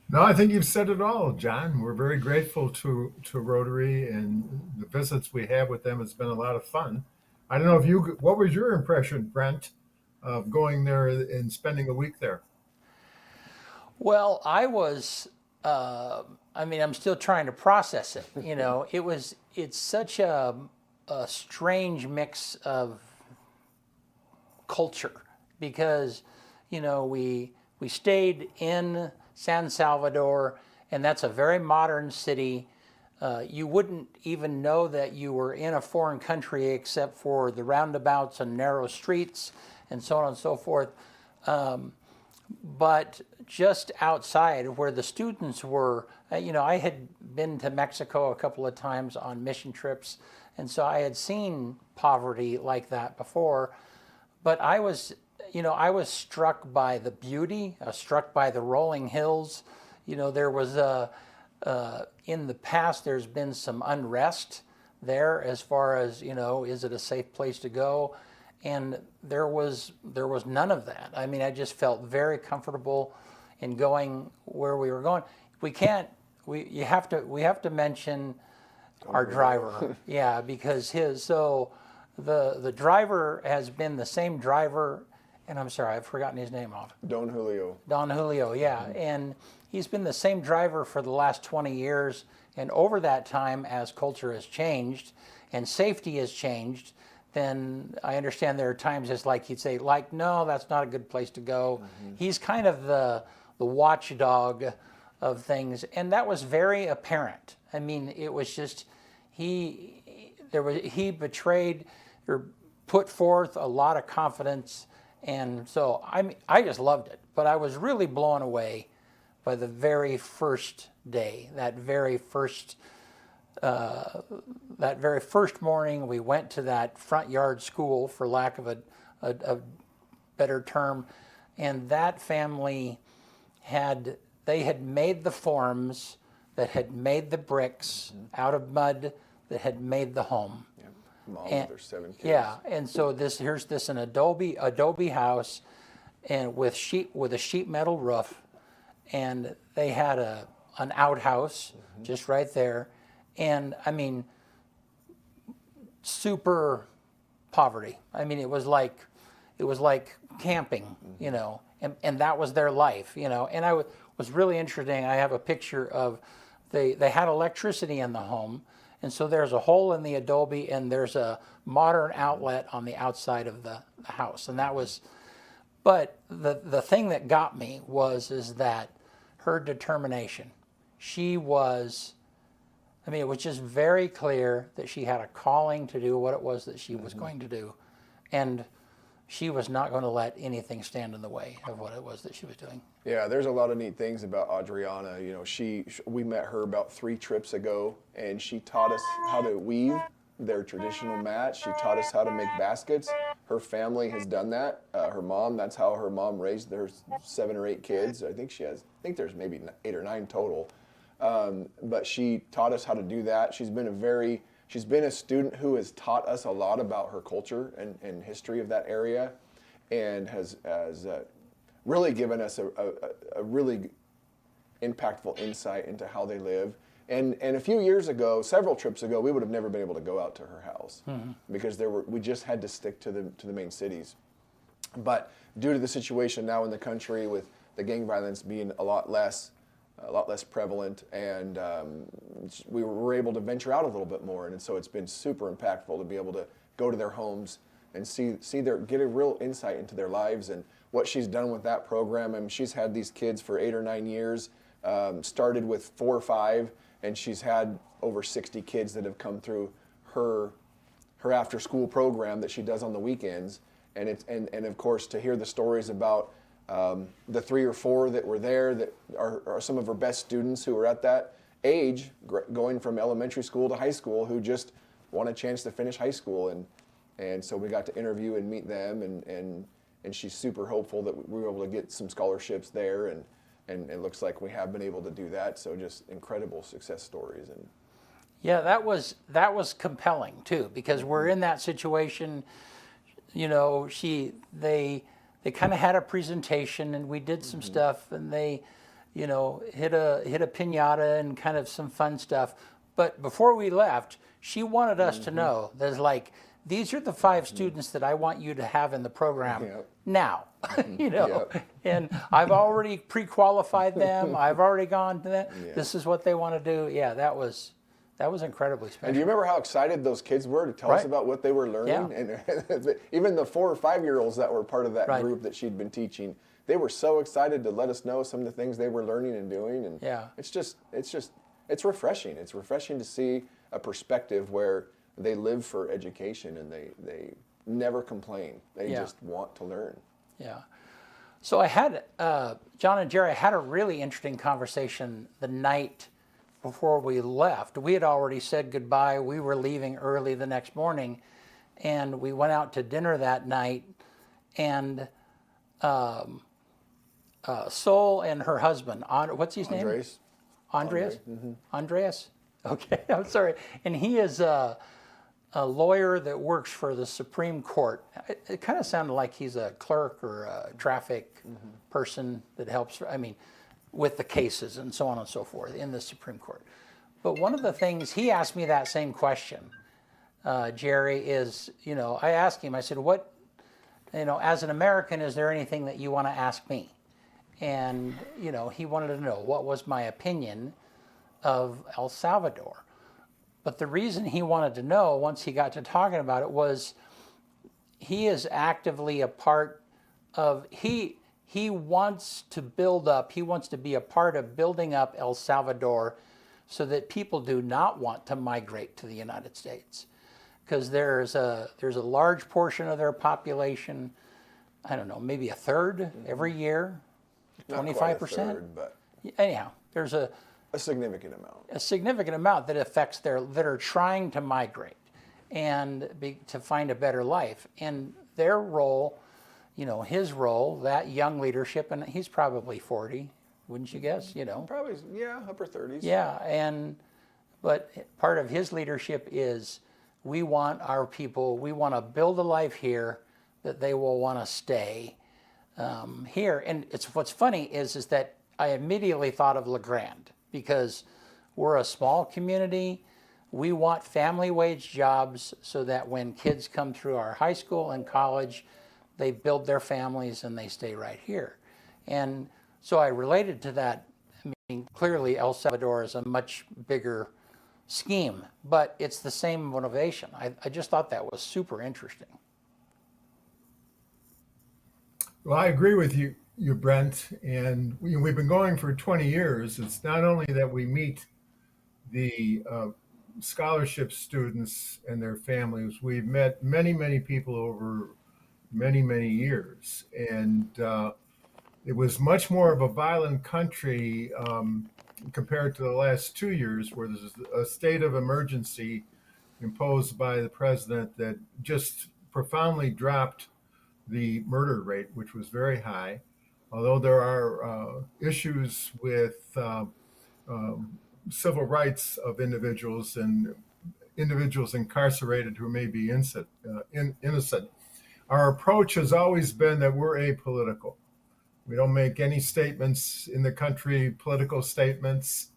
No, I think you've said it all, John. We're very grateful to Rotary, and the visits we have with them has been a lot of fun. I don't know what was your impression, Brent, of going there and spending a week there? Well, I'm still trying to process it. It's such a strange mix of culture because, we stayed in San Salvador, and that's a very modern city. You wouldn't even know that you were in a foreign country except for the roundabouts and narrow streets and so on and so forth. But just outside where the students were, I had been to Mexico a couple of times on mission trips, and so I had seen poverty like that before. But I was struck by the beauty, struck by the rolling hills. There was in the past, there's been some unrest there as far as, is it a safe place to go? And there was none of that. I just felt very comfortable in going where we were going. We have to mention our driver. Yeah, because the driver has been the same driver, and I'm sorry, I've forgotten his name off. Don Julio. Don Julio, yeah. Mm-hmm. And he's been the same driver for the last 20 years. And over that time, as culture has changed and safety has changed, then I understand there are times it's like he'd say, no, that's not a good place to go. Mm-hmm. He's kind of the watchdog of things. And that was very apparent. It was just, he betrayed or put forth a lot of confidence. And so I just loved it. But I was really blown away by the very first day, that very first morning. We went to that front yard school, for lack of a better term, and that family had made the forms that had made the bricks out of mud that had made the home. Mom with their 7 kids. Yeah, and so here's an adobe house, and with a sheet metal roof, and they had an outhouse just right there, and super poverty. It was like camping, and that was their life, And I was really interesting. I have a picture of they had electricity in the home. And so there's a hole in the adobe, and there's a modern outlet on the outside of the house. And that was, but the thing that got me is that her determination. She was, it was just very clear that she had a calling to do what it was that she was going to do. And she was not going to let anything stand in the way of what it was that she was doing. Yeah, there's a lot of neat things about Adriana. You know, we met her about 3 trips ago, and she taught us how to weave their traditional mat. She taught us how to make baskets. Her family has done that. Her mom, that's how her mom raised their 7 or 8 kids. I think there's maybe 8 or 9 total. But she taught us how to do that. She's been a student who has taught us a lot about her culture and history of that area, and has really given us a really impactful insight into how they live. And a few years ago, several trips ago, we would have never been able to go out to her house because we just had to stick to the main cities. But due to the situation now in the country, with the gang violence being a lot less prevalent, and we were able to venture out a little bit more, and so it's been super impactful to be able to go to their homes and get a real insight into their lives and what she's done with that program. I mean, she's had these kids for 8 or 9 years, started with 4 or 5, and she's had over 60 kids that have come through her after school program that she does on the weekends. And of course, to hear the stories about the 3 or 4 that were there that are some of her best students who are at that age, going from elementary school to high school, who just want a chance to finish high school. And so we got to interview and meet them, and she's super hopeful that we were able to get some scholarships there, and it looks like we have been able to do that. So just incredible success stories. And Yeah, that was compelling too, because we're in that situation. You know, they kind of had a presentation, and we did some stuff, and they, you know, hit a piñata and kind of some fun stuff. But before we left, she wanted us to know there's like, these are the 5 students that I want you to have in the program now, you know, and I've already pre-qualified them. I've already gone to that. This is what they want to do. Yeah, that was incredibly special. And do you remember how excited those kids were to tell us about what they were learning? Yeah. And even the 4 or 5-year-olds that were part of that group that she'd been teaching, they were so excited to let us know some of the things they were learning and doing. And it's refreshing. It's refreshing to see a perspective where they live for education, and they never complain. They just want to learn. Yeah. So I had, John and Jerry, I had a really interesting conversation the night before we left. We had already said goodbye. We were leaving early the next morning, and we went out to dinner that night, and Sol and her husband, what's his name? Andreas? Andreas? Okay, I'm sorry. And he is a lawyer that works for the Supreme Court. It kind of sounded like he's a clerk or a traffic person that helps, with the cases and so on and so forth in the Supreme Court. But one of the things, he asked me that same question, Jerry, is, I asked him, I said, what, as an American, is there anything that you want to ask me? And, he wanted to know what was my opinion of El Salvador. But the reason he wanted to know, once he got to talking about it, was he is actively a part of, he wants to build up, he wants to be a part of building up El Salvador so that people do not want to migrate to the United States. Because there's a large portion of their population, I don't know, maybe a third every year, 25%. Not quite a third, but anyhow, there's a significant amount. A significant amount that affects that are trying to migrate and to find a better life. And their role, his role, that young leadership, and he's probably 40, wouldn't you guess? Probably, upper 30s. Yeah, but part of his leadership is we want our people, we want to build a life here that they will want to stay here. And what's funny is that I immediately thought of Grande, because we're a small community. We want family wage jobs so that when kids come through our high school and college, they build their families and they stay right here. And so I related to that. Clearly El Salvador is a much bigger scheme, but it's the same motivation. I just thought that was super interesting. Well, I agree with you, Brent, and we've been going for 20 years. It's not only that we meet the scholarship students and their families. We've met many, many people over many, many years. And it was much more of a violent country compared to the last 2 years, where there's a state of emergency imposed by the president that just profoundly dropped the murder rate, which was very high. Although there are issues with civil rights of individuals and individuals incarcerated who may be innocent. Our approach has always been that we're apolitical. We don't make any statements in the country, political statements.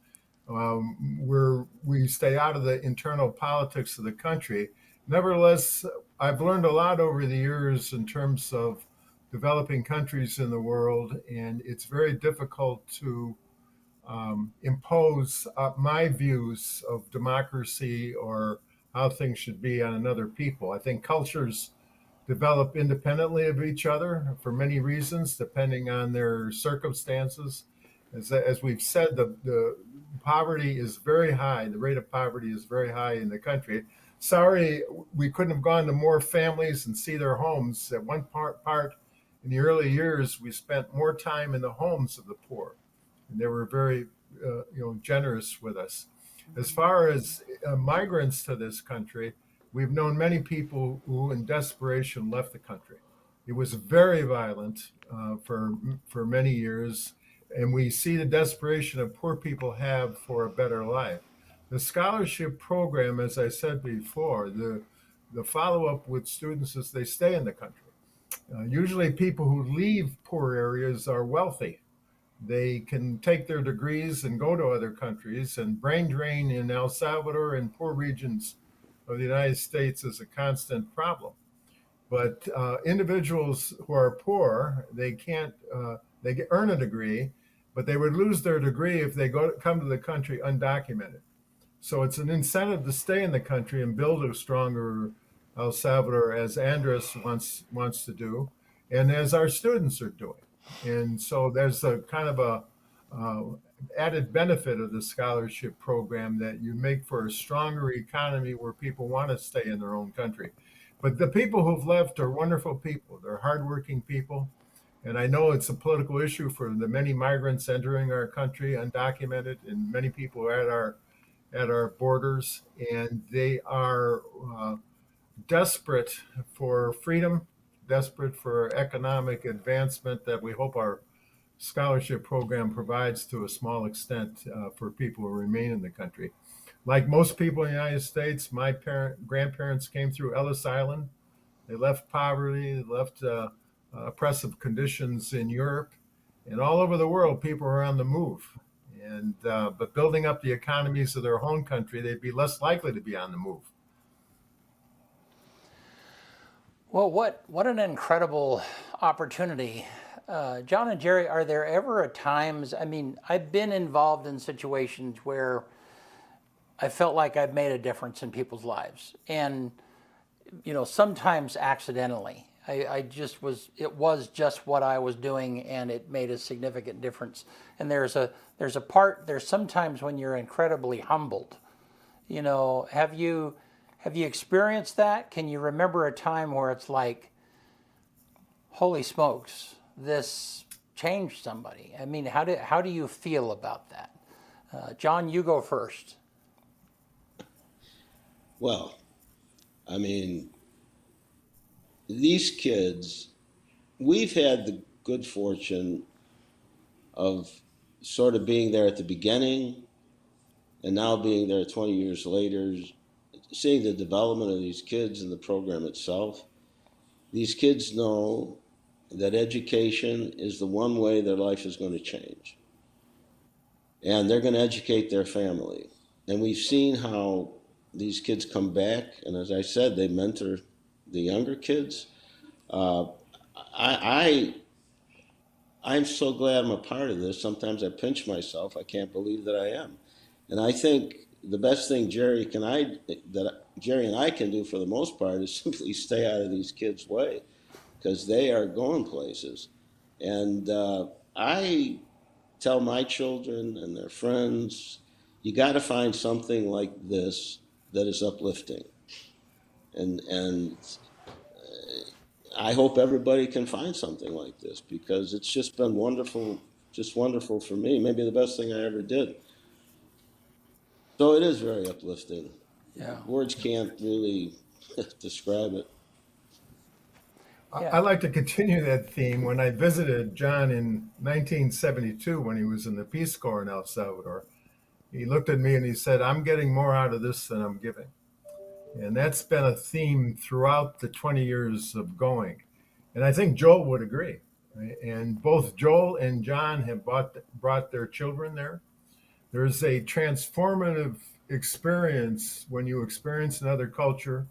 We stay out of the internal politics of the country. Nevertheless, I've learned a lot over the years in terms of developing countries in the world, and it's very difficult to impose my views of democracy or how things should be on another people. I think cultures develop independently of each other for many reasons, depending on their circumstances. As we've said, the poverty is very high. The rate of poverty is very high in the country. Sorry, we couldn't have gone to more families and see their homes. At one part in the early years, we spent more time in the homes of the poor, and they were very, generous with us. As far as migrants to this country, we've known many people who, in desperation, left the country. It was very violent for many years, and we see the desperation that poor people have for a better life. The scholarship program, as I said before, the follow-up with students is they stay in the country. Usually people who leave poor areas are wealthy. They can take their degrees and go to other countries, and brain drain in El Salvador and poor regions of the United States is a constant problem. But individuals who are poor, they can't, earn a degree, but they would lose their degree if they come to the country undocumented. So it's an incentive to stay in the country and build a stronger El Salvador, as Andres wants to do, and as our students are doing. And so there's a kind of a added benefit of the scholarship program, that you make for a stronger economy where people want to stay in their own country. But the people who've left are wonderful people. They're hardworking people. And I know it's a political issue for the many migrants entering our country undocumented, and many people are at our borders, and they are desperate for freedom, desperate for economic advancement that we hope our scholarship program provides to a small extent for people who remain in the country. Like most people in the United States, my grandparents came through Ellis Island. They left poverty, they left oppressive conditions in Europe, and all over the world, people are on the move. And but building up the economies of their home country, they'd be less likely to be on the move. Well, what an incredible opportunity. John and Jerry, are there ever times, I mean, I've been involved in situations where I felt like I've made a difference in people's lives. And, sometimes accidentally. It was just what I was doing, and it made a significant difference. And there's sometimes when you're incredibly humbled. Have you experienced that? Can you remember a time where it's like, holy smokes, this changed somebody? I mean, how do you feel about that? John, you go first. Well, I mean, these kids, we've had the good fortune of sort of being there at the beginning, and now being there 20 years later, seeing the development of these kids and the program itself. These kids know that education is the one way their life is going to change. And they're going to educate their family. And we've seen how these kids come back, and as I said, they mentor the younger kids. I'm so glad I'm a part of this. Sometimes I pinch myself. I can't believe that I am. And I think the best thing Jerry and I can do for the most part is simply stay out of these kids' way, because they are going places. And I tell my children and their friends, you got to find something like this that is uplifting. And I hope everybody can find something like this because it's just been wonderful, just wonderful for me. Maybe the best thing I ever did. So it is very uplifting. Yeah. Words can't really describe it. Yeah. I'd like to continue that theme. When I visited John in 1972, when he was in the Peace Corps in El Salvador, he looked at me and he said, "I'm getting more out of this than I'm giving." And that's been a theme throughout the 20 years of going. And I think Joel would agree. Right? And both Joel and John have brought their children there. There's a transformative experience when you experience another culture,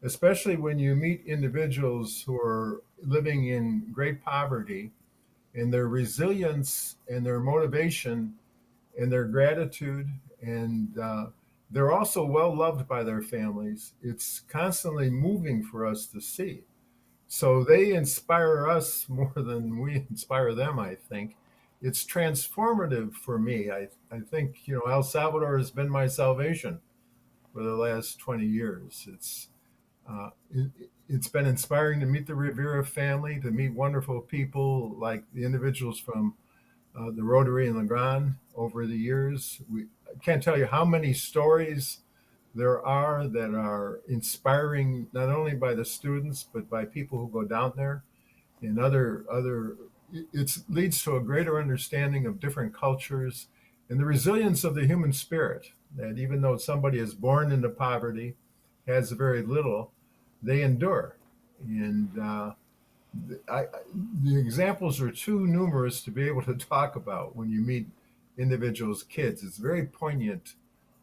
especially when you meet individuals who are living in great poverty, and their resilience and their motivation and their gratitude, and they're also well loved by their families. It's constantly moving for us to see. So they inspire us more than we inspire them, I think. It's transformative for me. I think, El Salvador has been my salvation for the last 20 years. Uh, it, it's been inspiring to meet the Rivera family, to meet wonderful people like the individuals from the Rotary and the Grande over the years. I can't tell you how many stories there are that are inspiring, not only by the students, but by people who go down there and it leads to a greater understanding of different cultures and the resilience of the human spirit, that even though somebody is born into poverty, has very little, they endure. And the examples are too numerous to be able to talk about when you meet individuals' kids. It's very poignant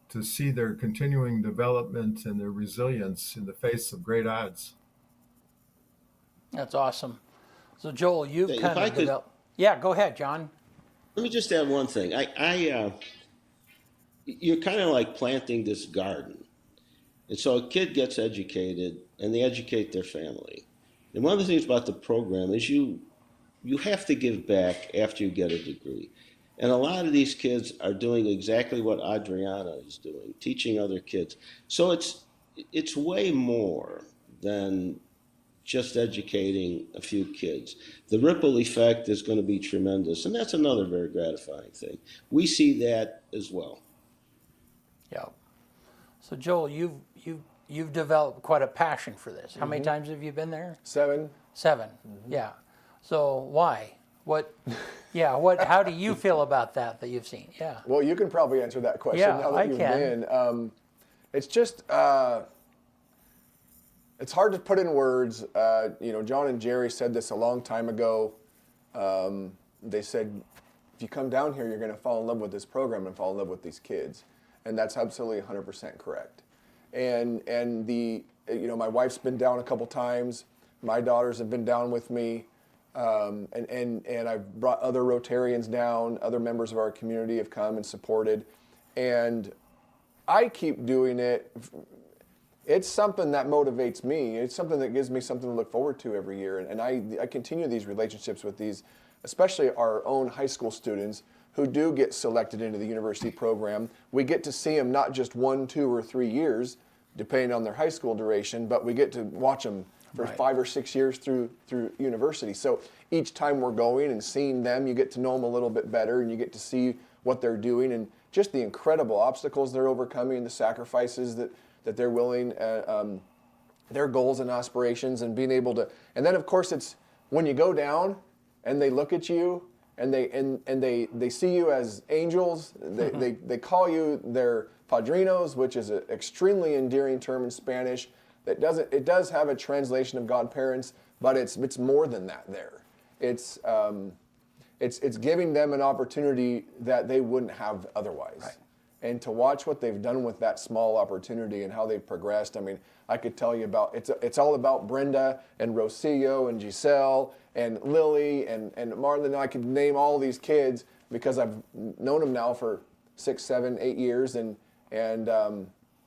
to see their continuing development and their resilience in the face of great odds. That's awesome. So Joel, you've If kind I of could- developed. Yeah, go ahead, John. Let me just add one thing. You're kind of like planting this garden. And so a kid gets educated and they educate their family. And one of the things about the program is you have to give back after you get a degree. And a lot of these kids are doing exactly what Adriana is doing, teaching other kids. So it's way more than just educating a few kids. The ripple effect is going to be tremendous, and that's another very gratifying thing. We see that as well. Yeah. So Joel, you've developed quite a passion for this. How many times have you been there? 7. 7. Yeah. So why? What? Yeah. What? How do you feel about that you've seen? Yeah. Well, you can probably answer that question Yeah, now that I you've can. been. It's just, it's hard to put in words. John and Jerry said this a long time ago. They said, if you come down here, you're going to fall in love with this program and fall in love with these kids. And that's absolutely 100% correct. And my wife's been down a couple times. My daughters have been down with me. And I've brought other Rotarians down. Other members of our community have come and supported. And I keep doing it. It's something that motivates me. It's something that gives me something to look forward to every year. And I continue these relationships with these, especially our own high school students who do get selected into the university program. We get to see them not just 1, 2, or 3 years, depending on their high school duration, but we get to watch them for 5 or 6 years through university. So each time we're going and seeing them, you get to know them a little bit better, and you get to see what they're doing and just the incredible obstacles they're overcoming, the sacrifices that they're willing, their goals and aspirations, and being able to. And then, of course, it's when you go down and they look at you and they see you as angels. They call you their padrinos, which is an extremely endearing term in Spanish. It does have a translation of godparents, but it's more than that. There, it's giving them an opportunity that they wouldn't have otherwise. Right. And to watch what they've done with that small opportunity and how they've progressed. I mean, I could tell you about, it's all about Brenda and Rosillo and Giselle and Lily and Marlon. I could name all these kids because I've known them now for 6, 7, 8 years and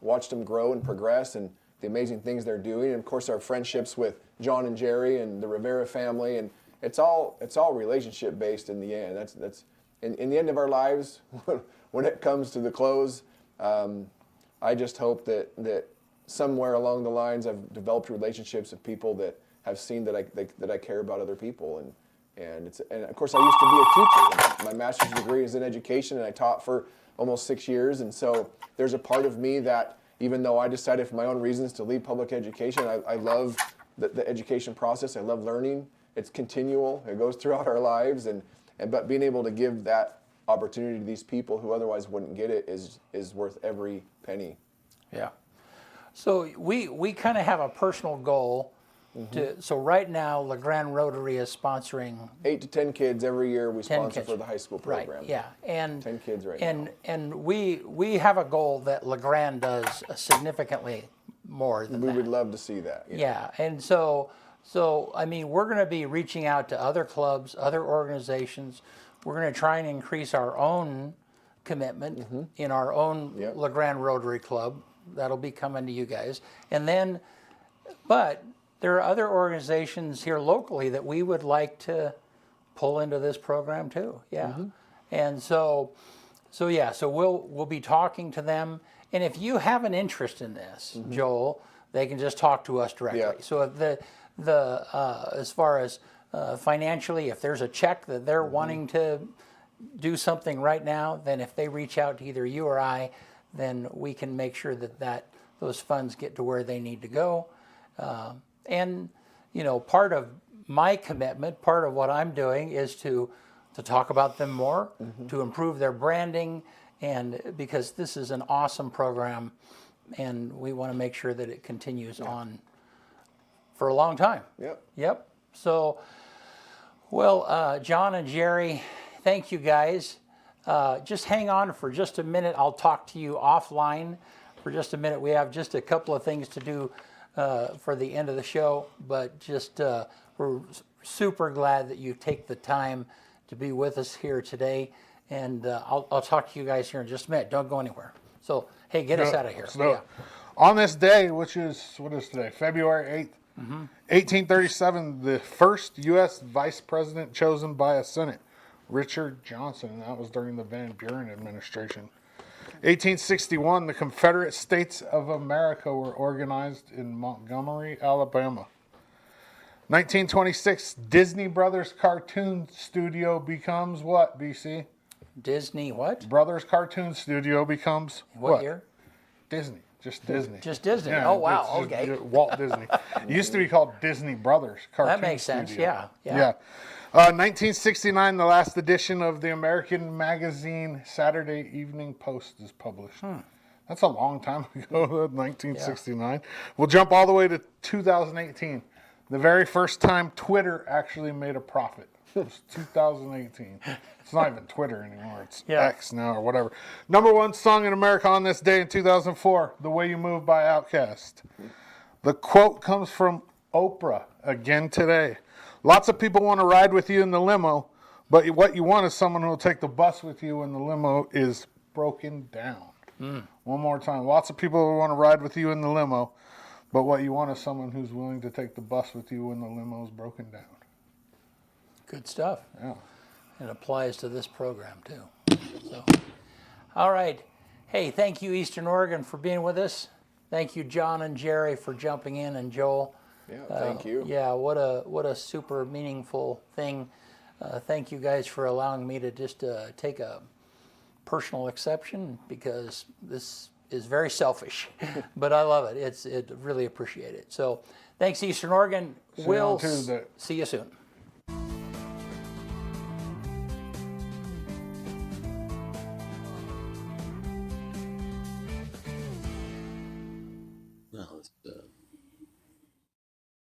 watched them grow and progress and the amazing things they're doing. And of course, our friendships with John and Jerry and the Rivera family. And it's all relationship based in the end. That's in the end of our lives, when it comes to the close, I just hope that somewhere along the lines I've developed relationships with people that have seen that I care about other people, and of course I used to be a teacher. My master's degree is in education, and I taught for almost 6 years, and so there's a part of me that, even though I decided for my own reasons to leave public education, I love the education process. I love learning. It's continual. It goes throughout our lives, but being able to give that opportunity to these people who otherwise wouldn't get it is worth every penny. Yeah. So we kind of have a personal goal. So right now, La Grande Rotary is sponsoring 8 to 10 kids every year we 10 sponsor kids. for the high school program. Right, yeah. And 10 kids right and, now. And we have a goal that La Grande does significantly more than We that. would love to see that. Yeah, and so I mean, we're going to be reaching out to other clubs, other organizations. We're going to try and increase our own commitment in our own Yep. La Grande Rotary Club. That'll be coming to you guys. And then, but there are other organizations here locally that we would like to pull into this program too. Yeah. And so we'll be talking to them. And if you have an interest in this, Joel, they can just talk to us directly. Yeah. So if the as far as financially, if there's a check that they're wanting to do something right now, then if they reach out to either you or I, then we can make sure that those funds get to where they need to go. And part of my commitment, part of what I'm doing is to talk about them more, to improve their branding, and because this is an awesome program, and we want to make sure that it continues on for a long time. Yep. So, well, John and Jerry, thank you guys. Just hang on for just a minute. I'll talk to you offline for just a minute. We have just a couple of things to do for the end of the show, but just we're super glad that you take the time to be with us here today. And I'll talk to you guys here in just a minute. Don't go anywhere. So, hey, get us out of here. So, on this day, which is, what is today? February 8th, 1837, the first U.S. vice president chosen by a Senate, Richard Johnson. That was during the Van Buren administration. 1861, the Confederate States of America were organized in Montgomery, Alabama. 1926, Disney Brothers Cartoon Studio becomes what, BC? Disney what? Brothers Cartoon Studio becomes What year? Disney. Just Disney. Just Disney. Yeah, Oh, wow. it's just Okay. Walt Disney. It used to be called Disney Brothers Cartoon That makes sense. Studio. Yeah. 1969, the last edition of the American magazine Saturday Evening Post is published. That's a long time ago, 1969. We'll jump all the way to 2018. The very first time Twitter actually made a profit. It was 2018. It's not even Twitter anymore. It's X now or whatever. #1 song in America on this day in 2004, The Way You Move by Outkast. The quote comes from Oprah again today. Lots of people want to ride with you in the limo, but what you want is someone who will take the bus with you when the limo is broken down. One more time. Lots of people want to ride with you in the limo, but what you want is someone who's willing to take the bus with you when the limo is broken down. Good stuff. Yeah. It applies to this program too. So, all right. Hey, thank you, Eastern Oregon, for being with us. Thank you, John and Jerry, for jumping in, and Joel. Yeah, thank you. Yeah, what a super meaningful thing. Thank you guys for allowing me to just take a personal exception, because this is very selfish, but I love it. It really appreciate it. So, thanks, Eastern Oregon. See you on We'll Tuesday. see you soon.